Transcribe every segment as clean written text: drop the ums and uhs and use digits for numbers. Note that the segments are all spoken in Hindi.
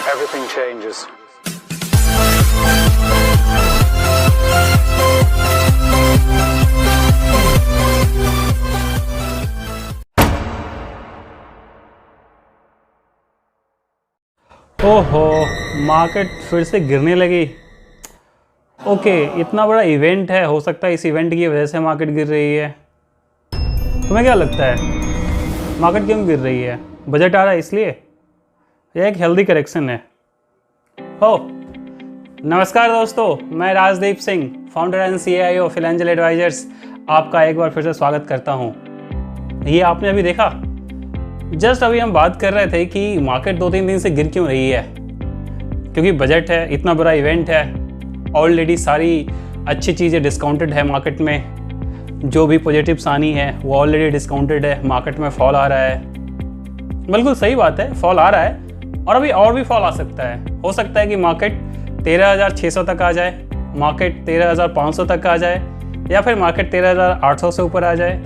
everything changes. ओहो, मार्केट फिर से गिरने लगी। ओके, इतना बड़ा इवेंट है, हो सकता है इस इवेंट की वजह से मार्केट गिर रही है। तुम्हें क्या लगता है मार्केट क्यों गिर रही है? बजट आ रहा है इसलिए? यह एक हेल्दी करेक्शन है। हो, नमस्कार दोस्तों, मैं Rajdeep Singh, founder and CIO of financial advisors, आपका एक बार फिर से स्वागत करता हूँ। ये आपने अभी देखा, जस्ट अभी हम बात कर रहे थे कि मार्केट 2-3 दिन से गिर क्यों रही है। क्योंकि बजट है, इतना बड़ा इवेंट है, ऑलरेडी सारी अच्छी चीज़ें डिस्काउंटेड है मार्केट में। जो भी पॉजिटिव्स आनी है वो ऑलरेडी डिस्काउंटेड है, मार्केट में फॉल आ रहा है। बिल्कुल सही बात है, फॉल आ रहा है और अभी और भी फॉल आ सकता है। हो सकता है कि मार्केट 13,600 तक आ जाए, मार्केट 13,500 तक आ जाए, या फिर मार्केट 13,800 से ऊपर आ जाए।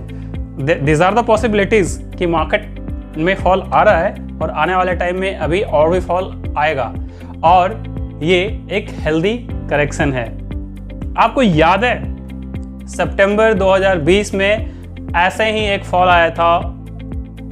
दिस आर द पॉसिबिलिटीज़ कि मार्केट में फॉल आ रहा है और आने वाले टाइम में अभी और भी फॉल आएगा, और ये एक हेल्दी करेक्शन है। आपको याद है सितंबर 2020 में ऐसे ही एक फॉल आया था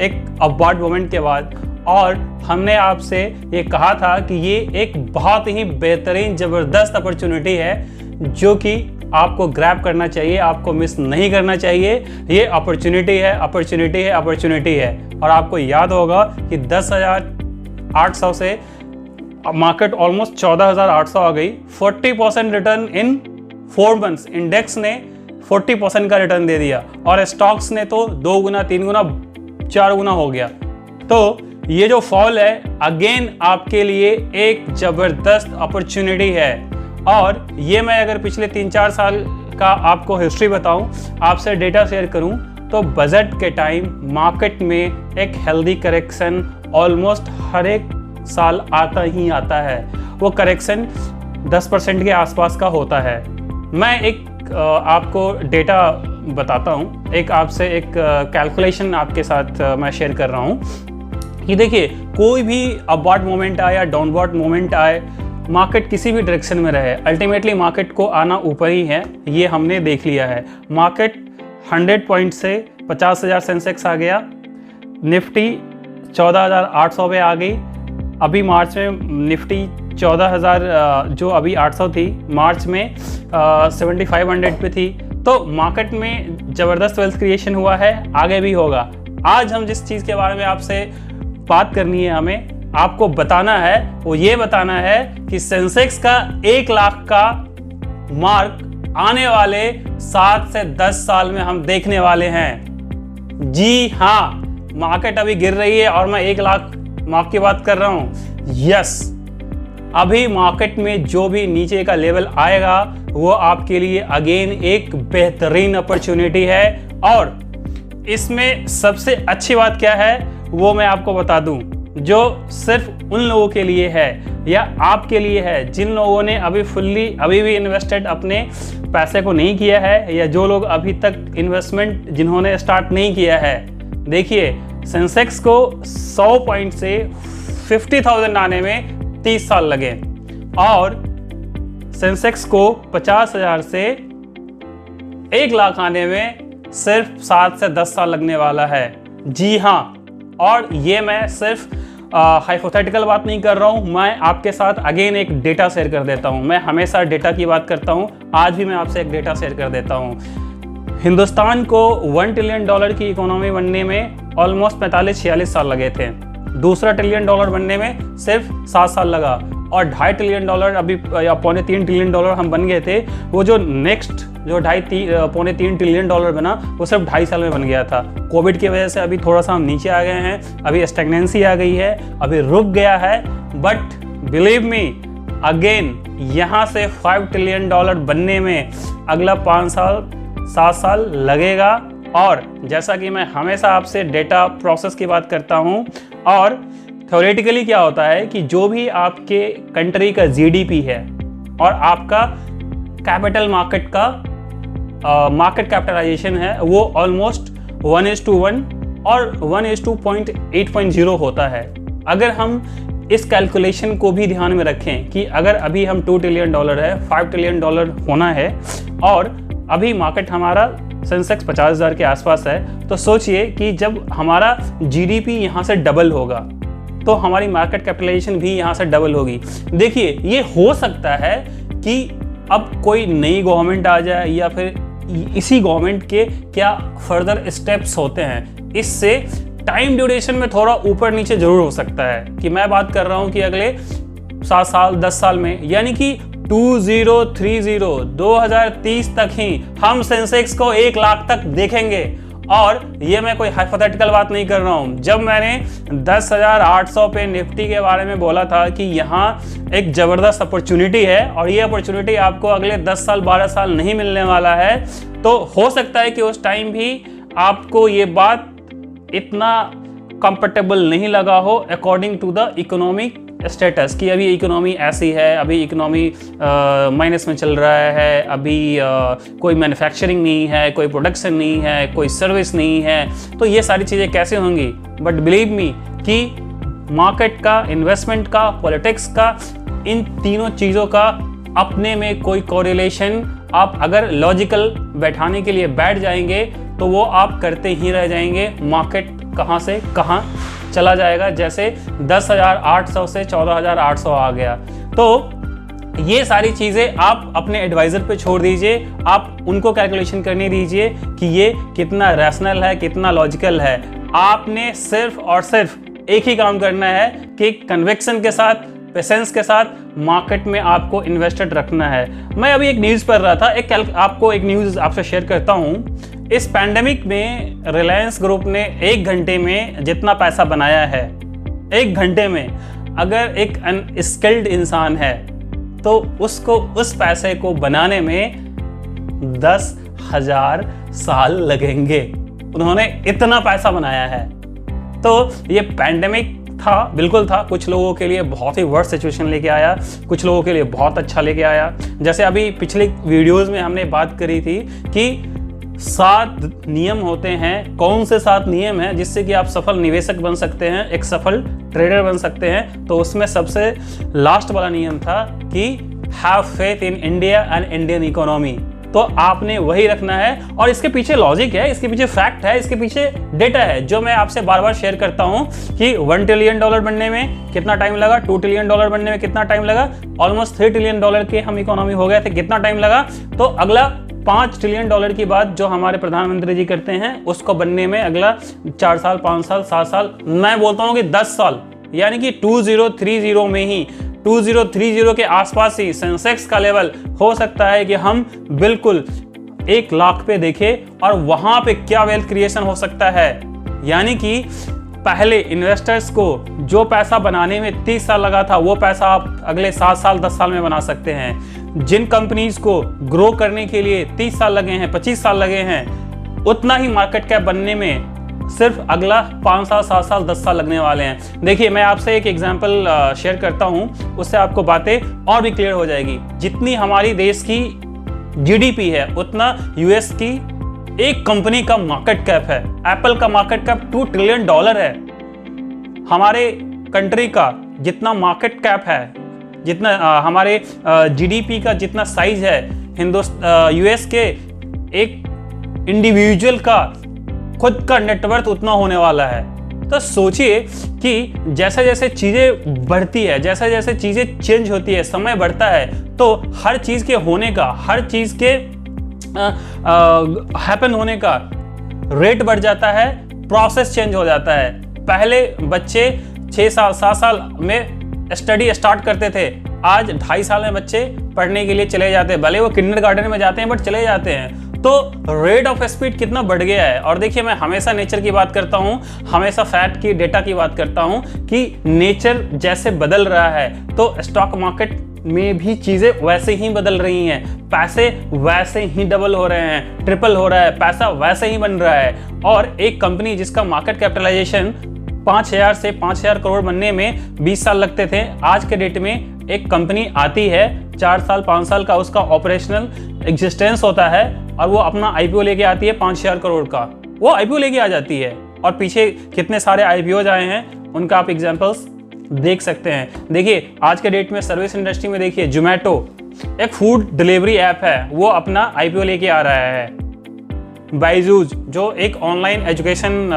एक अपवार्ड मोमेंट के बाद, और हमने आपसे ये कहा था कि ये एक बहुत ही बेहतरीन ज़बरदस्त अपॉर्चुनिटी है जो कि आपको ग्रैब करना चाहिए, आपको मिस नहीं करना चाहिए। ये अपॉर्चुनिटी है, अपॉर्चुनिटी है, अपॉर्चुनिटी है। और आपको याद होगा कि 10,800 से मार्केट ऑलमोस्ट 14,800 आ गई। 40% रिटर्न इन 4 मंथ्स। इंडेक्स ने 40% का रिटर्न दे दिया और स्टॉक्स ने तो 2 गुना, 3 गुना, 4 गुना हो गया। तो ये जो फॉल है अगेन आपके लिए एक ज़बरदस्त अपॉर्चुनिटी है। और ये मैं अगर पिछले 3-4 साल का आपको हिस्ट्री बताऊं, आपसे डेटा शेयर करूं, तो बजट के टाइम मार्केट में एक हेल्दी करेक्शन ऑलमोस्ट हर एक साल आता ही आता है। वो करेक्शन 10% के आसपास का होता है। मैं एक आपको डेटा बताता हूं, एक आपसे एक कैलकुलेशन आपके साथ मैं शेयर कर रहा हूं कि देखिए, कोई भी अपवर्ड मोमेंट आए या डाउनवर्ड मोमेंट आए, मार्केट किसी भी डायरेक्शन में रहे, अल्टीमेटली मार्केट को आना ऊपर ही है। ये हमने देख लिया है। मार्केट 100 पॉइंट से 50,000 सेंसेक्स आ गया, निफ्टी 14,800 पे आ गई। अभी मार्च में निफ्टी 14,000 जो अभी 800 थी, मार्च में 7,500 पे थी। तो मार्केट में ज़बरदस्त वेल्थ क्रिएशन हुआ है, आगे भी होगा। आज हम जिस चीज़ के बारे में आपसे बात करनी है, हमें आपको बताना है, वो ये बताना है कि सेंसेक्स का 1 लाख का मार्क आने वाले 7 से 10 साल में हम देखने वाले हैं। जी हाँ, मार्केट अभी गिर रही है और मैं 1 लाख मार्क की बात कर रहा हूं। यस, अभी मार्केट में जो भी नीचे का लेवल आएगा वो आपके लिए अगेन एक बेहतरीन अपॉर्चुनिटी है। और इसमें सबसे अच्छी बात क्या है वो मैं आपको बता दूं, जो सिर्फ उन लोगों के लिए है या आपके लिए है जिन लोगों ने अभी भी इन्वेस्टेड अपने पैसे को नहीं किया है, या जो लोग अभी तक इन्वेस्टमेंट जिन्होंने स्टार्ट नहीं किया है। देखिए, सेंसेक्स को 100 पॉइंट से 50,000 आने में 30 साल लगे, और सेंसेक्स को 50,000 से 1 लाख आने में सिर्फ 7 से 10 साल लगने वाला है। जी हाँ, और ये मैं सिर्फ हाइपोथेटिकल बात नहीं कर रहा हूँ, मैं आपके साथ अगेन एक डेटा शेयर कर देता हूँ। मैं हमेशा डेटा की बात करता हूँ, आज भी मैं आपसे एक डेटा शेयर कर देता हूँ। हिंदुस्तान को $1 ट्रिलियन की इकोनॉमी बनने में ऑलमोस्ट 45-46 साल लगे थे। दूसरा $1 ट्रिलियन बनने में सिर्फ 7 साल लगा, और $2.5 ट्रिलियन अभी या $2.25 ट्रिलियन हम बन गए थे। वो जो नेक्स्ट जो $2.5-3 ट्रिलियन बना, वो सिर्फ 2.5 साल में बन गया था। कोविड की वजह से अभी थोड़ा सा हम नीचे आ गए हैं, अभी स्टैग्नेंसी आ गई है, अभी रुक गया है। बट बिलीव मी, अगेन यहाँ से $5 ट्रिलियन बनने में अगला 5 साल 7 साल लगेगा। और जैसा कि मैं हमेशा आपसे डेटा प्रोसेस की बात करता हूँ, और थ्योरेटिकली क्या होता है कि जो भी आपके कंट्री का GDP है और आपका कैपिटल मार्केट का मार्केट कैपिटलाइजेशन है, वो ऑलमोस्ट 1:1 और 1:0.8.0 होता है। अगर हम इस कैलकुलेशन को भी ध्यान में रखें कि अगर अभी हम $2 ट्रिलियन है, $5 ट्रिलियन होना है और अभी मार्केट हमारा सेंसेक्स 50,000 के आसपास है, तो सोचिए कि जब हमारा जीडीपी यहाँ से डबल होगा तो हमारी मार्केट कैपिटलाइजेशन भी यहाँ से डबल होगी। देखिए, ये हो सकता है कि अब कोई नई गवर्नमेंट आ जाए या फिर इसी गवर्नमेंट के क्या फर्दर स्टेप्स होते हैं, इससे टाइम ड्यूरेशन में थोड़ा ऊपर नीचे जरूर हो सकता है। कि मैं बात कर रहा हूं कि अगले 7 साल 10 साल में, यानी कि 2030 तक ही हम सेंसेक्स को 1 लाख तक देखेंगे। और ये मैं कोई हाइपोथेटिकल बात नहीं कर रहा हूं। जब मैंने 10,800 पे निफ्टी के बारे में बोला था कि यहाँ एक जबरदस्त अपॉर्चुनिटी है और ये अपॉर्चुनिटी आपको अगले 10 साल 12 साल नहीं मिलने वाला है, तो हो सकता है कि उस टाइम भी आपको ये बात इतना कंफर्टेबल नहीं लगा हो according to the economic status, कि अभी इकोनॉमी ऐसी है, अभी इकोनॉमी माइनस में चल रहा है, अभी कोई मैन्युफैक्चरिंग नहीं है, कोई प्रोडक्शन नहीं है, कोई सर्विस नहीं है, तो ये सारी चीज़ें कैसे होंगी। बट बिलीव मी कि मार्केट का, इन्वेस्टमेंट का, पॉलिटिक्स का, इन तीनों चीज़ों का अपने में कोई कोरिलेशन, आप अगर लॉजिकल बैठाने के लिए बैठ जाएंगे तो वो आप करते ही रह जाएंगे। मार्केट कहाँ से कहाँ चला जाएगा, जैसे 10,800 से 14,800 आ गया। तो ये सारी चीज़ें आप अपने एडवाइज़र पे छोड़ दीजिए, आप उनको कैलकुलेशन करने दीजिए कि ये कितना रैशनल है, कितना लॉजिकल है। आपने सिर्फ और सिर्फ एक ही काम करना है कि कन्विक्शन के साथ, पेशेंस के साथ मार्केट में आपको इन्वेस्टेड रखना है। मैं अभी एक न्यूज़ पढ़ रहा था, आपको एक न्यूज़ आपसे शेयर करता हूँ। इस पैंडेमिक में रिलायंस ग्रुप ने 1 घंटे में जितना पैसा बनाया है, 1 घंटे में, अगर एक अनस्किल्ड इंसान है तो उसको उस पैसे को बनाने में 10,000 साल लगेंगे। उन्होंने इतना पैसा बनाया है। तो ये पैंडेमिक था, बिल्कुल था, कुछ लोगों के लिए बहुत ही वर्स्ट सिचुएशन लेके आया, कुछ लोगों के लिए बहुत अच्छा लेके आया। जैसे अभी पिछले वीडियोस में हमने बात करी थी कि 7 नियम होते हैं। कौन से 7 नियम हैं जिससे कि आप सफल निवेशक बन सकते हैं, एक सफल ट्रेडर बन सकते हैं। तो उसमें सबसे लास्ट वाला नियम था कि have faith in India and Indian economy. तो आपने वही रखना है और इसके पीछे लॉजिक है, इसके पीछे फैक्ट है, इसके पीछे डेटा है, जो मैं आपसे बार बार शेयर करता हूं कि $1 ट्रिलियन बनने में कितना टाइम लगा, $2 ट्रिलियन बनने में कितना टाइम लगा, ऑलमोस्ट $3 ट्रिलियन के हम इकोनॉमी हो गए थे, कितना टाइम लगा। तो अगला $5 ट्रिलियन की बात जो हमारे प्रधानमंत्री जी करते हैं, उसको बनने में अगला 4 साल, 5 साल, 7 साल, मैं बोलता हूँ कि 10 साल, यानी कि 2030 में ही, 2030 के आसपास ही सेंसेक्स का लेवल हो सकता है कि हम बिल्कुल 1 लाख पे देखें। और वहां पे क्या वेल्थ क्रिएशन हो सकता है, यानी कि पहले इन्वेस्टर्स को जो पैसा बनाने में 30 साल लगा था, वो पैसा आप अगले 7 साल 10 साल में बना सकते हैं। जिन कंपनीज को ग्रो करने के लिए 30 साल लगे हैं, 25 साल लगे हैं, उतना ही मार्केट कैप बनने में सिर्फ अगला 5 साल, 7 साल, 10 साल लगने वाले हैं। देखिए, मैं आपसे एक एग्जांपल शेयर करता हूं, उससे आपको बातें और भी क्लियर हो जाएगी। जितनी हमारी देश की जीडीपी है, उतना यूएस की एक कंपनी का मार्केट कैप है। एप्पल का मार्केट कैप $2 ट्रिलियन है। हमारे कंट्री का जितना मार्केट कैप है, जितना हमारे जीडीपी का जितना साइज है, यूएस के एक इंडिविजुअल का खुद का नेटवर्थ उतना होने वाला है। तो सोचिए कि जैसे जैसे चीज़ें बढ़ती है, जैसे जैसे चीज़ें चेंज होती है, समय बढ़ता है, तो हर चीज़ के होने का, हर चीज़ के हैपन होने का रेट बढ़ जाता है, प्रोसेस चेंज हो जाता है। पहले बच्चे 6 साल 7 साल में स्टडी स्टार्ट करते थे, आज 2.5 साल में बच्चे पढ़ने के लिए चले जाते हैं। भले वो किंडरगार्टन में जाते हैं, बट चले जाते हैं। तो रेट ऑफ स्पीड कितना बढ़ गया है। और देखिए, मैं हमेशा नेचर की बात करता हूँ, हमेशा फैक्ट की, डेटा की बात करता हूँ कि नेचर जैसे बदल रहा है, तो स्टॉक मार्केट में भी चीज़ें वैसे ही बदल रही हैं। पैसे वैसे ही डबल हो रहे हैं, ट्रिपल हो रहा है, पैसा वैसे ही बन रहा है। और एक कंपनी जिसका मार्केट कैपिटलाइजेशन 5,000 से 5,000 करोड़ बनने में 20 साल लगते थे, आज के डेट में एक कंपनी आती है, 4 साल 5 साल का उसका ऑपरेशनल एग्जिस्टेंस होता है, और वो अपना आईपीओ लेके आती है 5,000 करोड़ का, वो आईपीओ लेके आ जाती है। और पीछे कितने सारे आईपीओज आए हैं, उनका आप एग्जांपल्स देख सकते हैं। देखिए आज के डेट में सर्विस इंडस्ट्री में देखिए जोमेटो एक फूड डिलीवरी ऐप है, वो अपना IPO लेके आ रहा है। बाइजूस जो एक ऑनलाइन एजुकेशन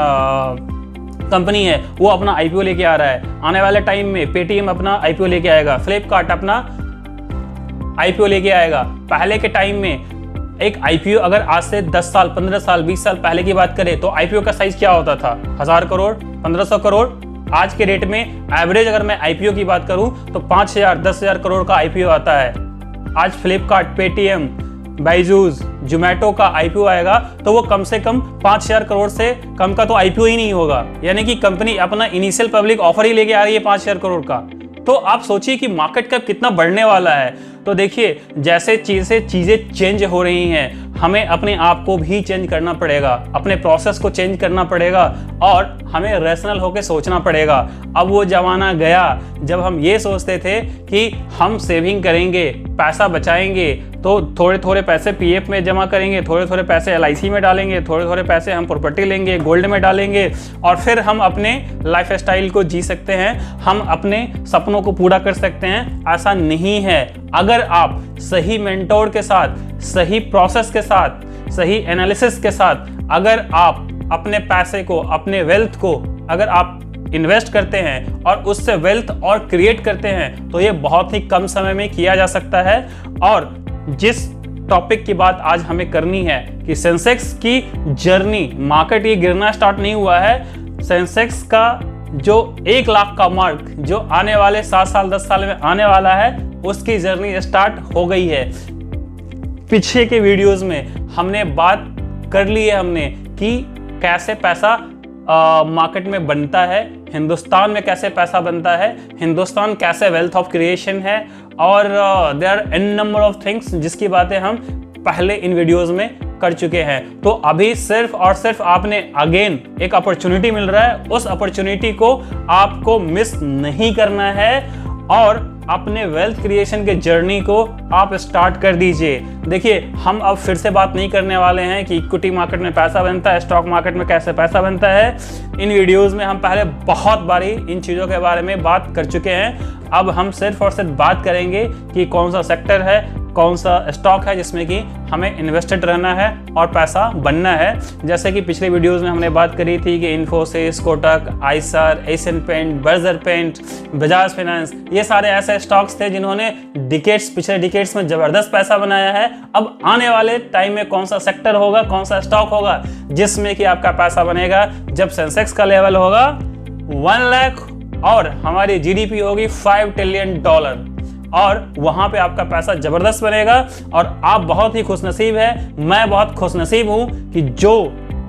कंपनी है, वो अपना IPO लेके आ रहा है। आने वाले टाइम में पेटीएम अपना IPO लेके आएगा, फ्लिपकार्ट अपना IPO लेके आएगा। पहले के टाइम में एक IPO अगर आज से 10 साल 15 साल 20 साल पहले की बात करें तो IPO का साइज क्या होता था? 1000 करोड़ 1500 करोड़। आज के डेट में एवरेज अगर मैं IPO की बात करूं तो 5000 10,000 करोड़ का IPO आता है। आज फ्लिपकार्ट, पेटीएम, बाइजूस, जोमेटो का IPO आएगा तो वो कम से कम 5000 करोड़ से कम का तो IPO ही नहीं होगा। यानी कि कंपनी अपना इनिशियल पब्लिक ऑफर ही लेके आ रही है 5000 करोड़ का। तो आप सोचिए कि मार्केट कैप कितना बढ़ने वाला है। तो देखिए जैसे चीज़ें चेंज हो रही हैं, हमें अपने आप को भी चेंज करना पड़ेगा, अपने प्रोसेस को चेंज करना पड़ेगा और हमें रैशनल होकर सोचना पड़ेगा। अब वो ज़माना गया जब हम ये सोचते थे कि हम सेविंग करेंगे, पैसा बचाएंगे तो थोड़े थोड़े पैसे PF में जमा करेंगे, थोड़े थोड़े पैसे LIC में डालेंगे, थोड़े थोड़े पैसे हम प्रॉपर्टी लेंगे, गोल्ड में डालेंगे और फिर हम अपने लाइफ स्टाइल को जी सकते हैं, हम अपने सपनों को पूरा कर सकते हैं। ऐसा नहीं है। अगर आप सही मेंटोर के साथ, सही प्रोसेस के साथ, सही एनालिसिस के साथ अगर आप अपने पैसे को, अपने वेल्थ को अगर आप इन्वेस्ट करते हैं और उससे वेल्थ और क्रिएट करते हैं तो ये बहुत ही कम समय में किया जा सकता है। और जिस टॉपिक की बात आज हमें करनी है कि सेंसेक्स की जर्नी, मार्केट ये गिरना स्टार्ट नहीं हुआ है। सेंसेक्स का जो 1 लाख का मार्क जो आने वाले 7 साल 10 साल में आने वाला है, उसकी जर्नी स्टार्ट हो गई है। पीछे के वीडियोस में हमने बात कर ली है हमने कि कैसे पैसा मार्केट में बनता है, हिंदुस्तान में कैसे पैसा बनता है, हिंदुस्तान कैसे वेल्थ ऑफ क्रिएशन है और there are an number of things जिसकी बातें हम पहले इन वीडियोस में कर चुके हैं। तो अभी सिर्फ और सिर्फ आपने अगेन एक अपॉर्चुनिटी मिल रहा है, उस अपॉर्चुनिटी को आपको मिस नहीं करना है और अपने वेल्थ क्रिएशन के जर्नी को आप स्टार्ट कर दीजिए। देखिए हम अब फिर से बात नहीं करने वाले हैं कि इक्विटी मार्केट में पैसा बनता है, स्टॉक मार्केट में कैसे पैसा बनता है। इन वीडियोस में हम पहले बहुत बारी इन चीज़ों के बारे में बात कर चुके हैं। अब हम सिर्फ और सिर्फ बात करेंगे कि कौन सा सेक्टर है, कौन सा स्टॉक है जिसमें कि हमें इन्वेस्टेड रहना है और पैसा बनना है। जैसे कि पिछले वीडियोस में हमने बात करी थी कि Infosys, Kotak, Eicher, Asian paint, Berger paint, Bajaj finance, ये सारे ऐसे स्टॉक्स थे जिन्होंने पिछले डिकेड्स में ज़बरदस्त पैसा बनाया है। अब आने वाले टाइम में कौन सा सेक्टर होगा, कौन सा स्टॉक होगा जिसमें कि आपका पैसा बनेगा जब सेंसेक्स का लेवल होगा 1 लाख और हमारी GDP होगी $5 ट्रिलियन और वहां पे आपका पैसा जबरदस्त बनेगा। और आप बहुत ही खुशनसीब है, मैं बहुत खुशनसीब हूं कि जो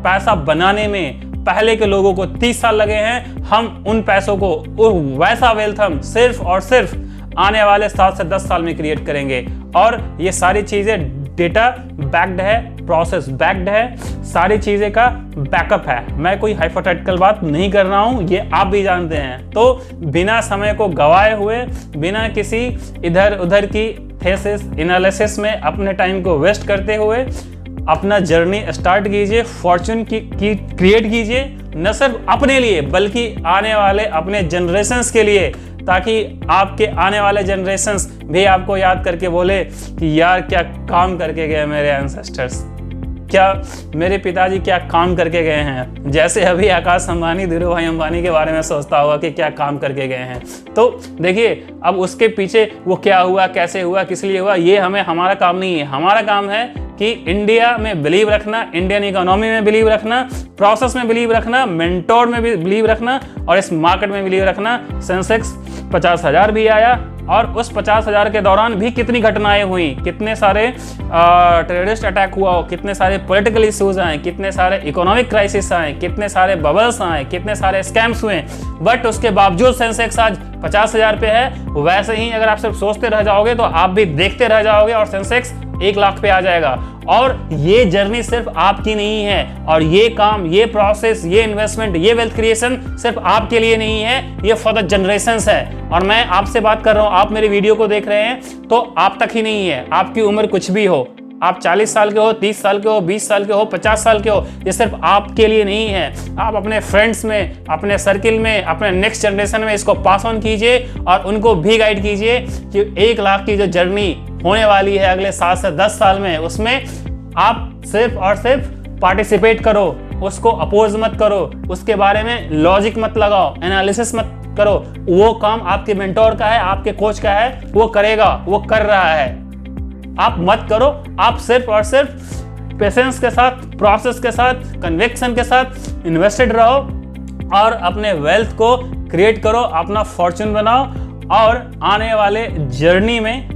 पैसा बनाने में पहले के लोगों को 30 साल लगे हैं, हम उन पैसों को वैसा वेल्थ हम सिर्फ और सिर्फ आने वाले 7 से 10 साल में क्रिएट करेंगे। और ये सारी चीजें डेटा बैक्ड है, प्रोसेस बैक्ड है, सारी चीजें का बैकअप है। मैं कोई हाइपोथेटिकल बात नहीं कर रहा हूं, ये आप भी जानते हैं। तो बिना समय को गवाए हुए, बिना किसी इधर उधर की थेसिस एनालिसिस में अपने टाइम को वेस्ट करते हुए अपना जर्नी स्टार्ट कीजिए, फॉर्चून की क्रिएट कीजिए, न सिर्फ अपने लिए बल्कि आने वाले अपने जनरेशंस के लिए, ताकि आपके आने वाले जनरेशंस भी आपको याद करके बोले कि यार क्या काम करके गए मेरे एंसेस्टर्स, क्या मेरे पिताजी क्या काम करके गए हैं। जैसे अभी आकाश अंबानी, धीरू भाई अंबानी के बारे में सोचता होगा कि क्या काम करके गए हैं। तो देखिए अब उसके पीछे वो क्या हुआ, कैसे हुआ, किस लिए हुआ, ये हमारा काम नहीं है। हमारा काम है कि इंडिया में बिलीव रखना, इंडियन इकोनॉमी में बिलीव रखना, प्रोसेस में बिलीव रखना, मेंटोर में भी बिलीव रखना और इस मार्केट में बिलीव रखना। सेंसेक्स 50,000 भी आया और उस 50,000 के दौरान भी कितनी घटनाएं हुई, कितने सारे टेररिस्ट अटैक हुआ, कितने सारे पॉलिटिकल इश्यूज आए, कितने सारे इकोनॉमिक क्राइसिस आए, कितने सारे बबल्स आए, कितने सारे स्कैम्स हुए, बट उसके बावजूद सेंसेक्स आज 50,000 पे है। वैसे ही अगर आप सिर्फ सोचते रह जाओगे तो आप भी देखते रह जाओगे और सेंसेक्स 1 लाख पे आ जाएगा। और ये जर्नी सिर्फ आपकी नहीं है और ये काम, ये प्रोसेस, ये इन्वेस्टमेंट, ये वेल्थ क्रिएशन सिर्फ आपके लिए नहीं है, ये फॉर द जनरेशंस है। और मैं आपसे बात कर रहा हूं, आप मेरे वीडियो को देख रहे हैं तो आप तक ही नहीं है, आपकी उम्र कुछ भी हो, आप 40 साल के हो, 30 साल के हो, 20 साल के हो, 50 साल के हो, ये सिर्फ आपके लिए नहीं है। आप अपने फ्रेंड्स में, अपने सर्किल में, अपने नेक्स्ट जनरेशन में इसको पास ऑन कीजिए और उनको भी गाइड कीजिए कि 1 लाख की जो जर्नी होने वाली है अगले 7 से 10 साल में, उसमें आप सिर्फ और सिर्फ पार्टिसिपेट करो, उसको अपोज मत करो, उसके बारे में लॉजिक मत लगाओ, एनालिसिस मत करो। वो काम आपके मेंटोर का है, आपके कोच का है, वो करेगा, वो कर रहा है। आप मत करो, आप सिर्फ और सिर्फ पेशेंस के साथ, प्रोसेस के साथ, कन्विक्शन के साथ इन्वेस्टेड रहो और अपने वेल्थ को क्रिएट करो, अपना फॉर्चून बनाओ और आने वाले जर्नी में,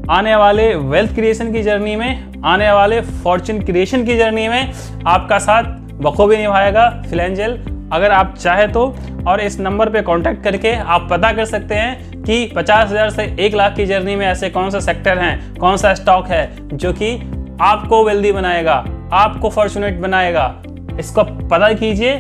आने वाले वेल्थ क्रिएशन की जर्नी में, आने वाले फॉर्चून क्रिएशन की जर्नी में आपका साथ बखूबी निभाएगा फिलएंजल। अगर आप चाहे तो और इस नंबर पे कांटेक्ट करके आप पता कर सकते हैं कि 50,000 से 1 लाख की जर्नी में ऐसे कौन सा सेक्टर हैं, कौन सा स्टॉक है जो कि आपको वेल्दी बनाएगा, आपको फॉर्चुनेट बनाएगा। इसको पता कीजिए।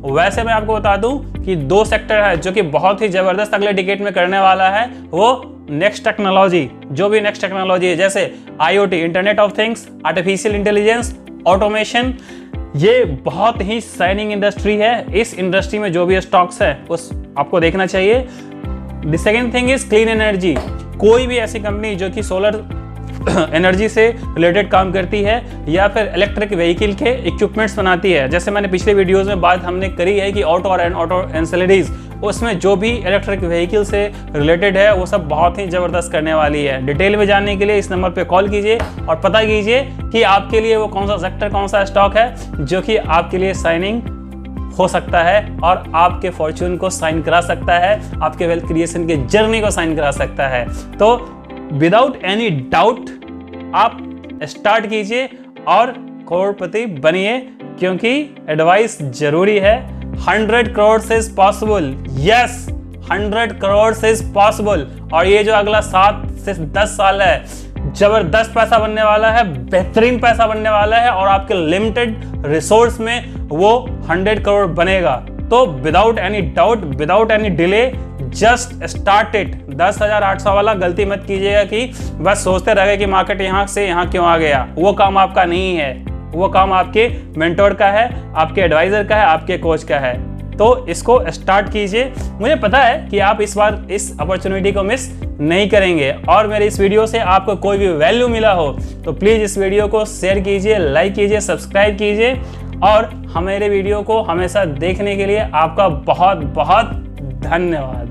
वैसे मैं आपको बता दूं कि 2 सेक्टर है जो कि बहुत ही जबरदस्त अगले डिकेड में करने वाला है। वो नेक्स्ट टेक्नोलॉजी, जो भी नेक्स्ट टेक्नोलॉजी है, जैसे IoT, internet of things, artificial intelligence, automation, ये बहुत ही शाइनिंग इंडस्ट्री है। इस इंडस्ट्री में जो भी स्टॉक्स है उस आपको देखना चाहिए। The second thing is clean energy. कोई भी ऐसी कंपनी जो कि सोलर एनर्जी से रिलेटेड काम करती है या फिर इलेक्ट्रिक व्हीकल के इक्विपमेंट्स बनाती है, जैसे मैंने पिछले वीडियोस में बात हमने करी है कि ऑटो एंसिलरीज, उसमें जो भी इलेक्ट्रिक व्हीकल से रिलेटेड है वो सब बहुत ही ज़बरदस्त करने वाली है। डिटेल में जानने के लिए इस नंबर पे कॉल कीजिए और पता कीजिए कि आपके लिए वो कौन सा सेक्टर, कौन सा स्टॉक है जो कि आपके लिए साइनिंग हो सकता है और आपके फॉर्चून को साइन करा सकता है, आपके वेल्थ क्रिएशन के जर्नी को साइन करा सकता है। तो विदाउट एनी डाउट आप स्टार्ट कीजिए और करोड़पति बनिए, क्योंकि एडवाइस जरूरी है। 100 crore is possible, yes 100 crore is possible. और ये जो अगला 7 से 10 साल है, जबरदस्त पैसा बनने वाला है, बेहतरीन पैसा बनने वाला है और आपके लिमिटेड रिसोर्स में वो 100 करोड़ बनेगा। तो without any doubt, without any delay, just start it. 10,800 वाला गलती मत कीजिएगा कि बस सोचते रह गए कि मार्केट यहाँ से यहाँ क्यों आ गया। वो काम आपका नहीं है, वो काम आपके मेंटोर का है, आपके एडवाइजर का है, आपके कोच का है। तो इसको स्टार्ट कीजिए। मुझे पता है कि आप इस बार इस अपॉर्चुनिटी को मिस नहीं करेंगे और मेरे इस वीडियो से आपको कोई भी वैल्यू मिला हो तो प्लीज़ इस वीडियो को शेयर कीजिए, लाइक कीजिए, सब्सक्राइब कीजिए और हमारे वीडियो को हमेशा देखने के लिए आपका बहुत बहुत धन्यवाद।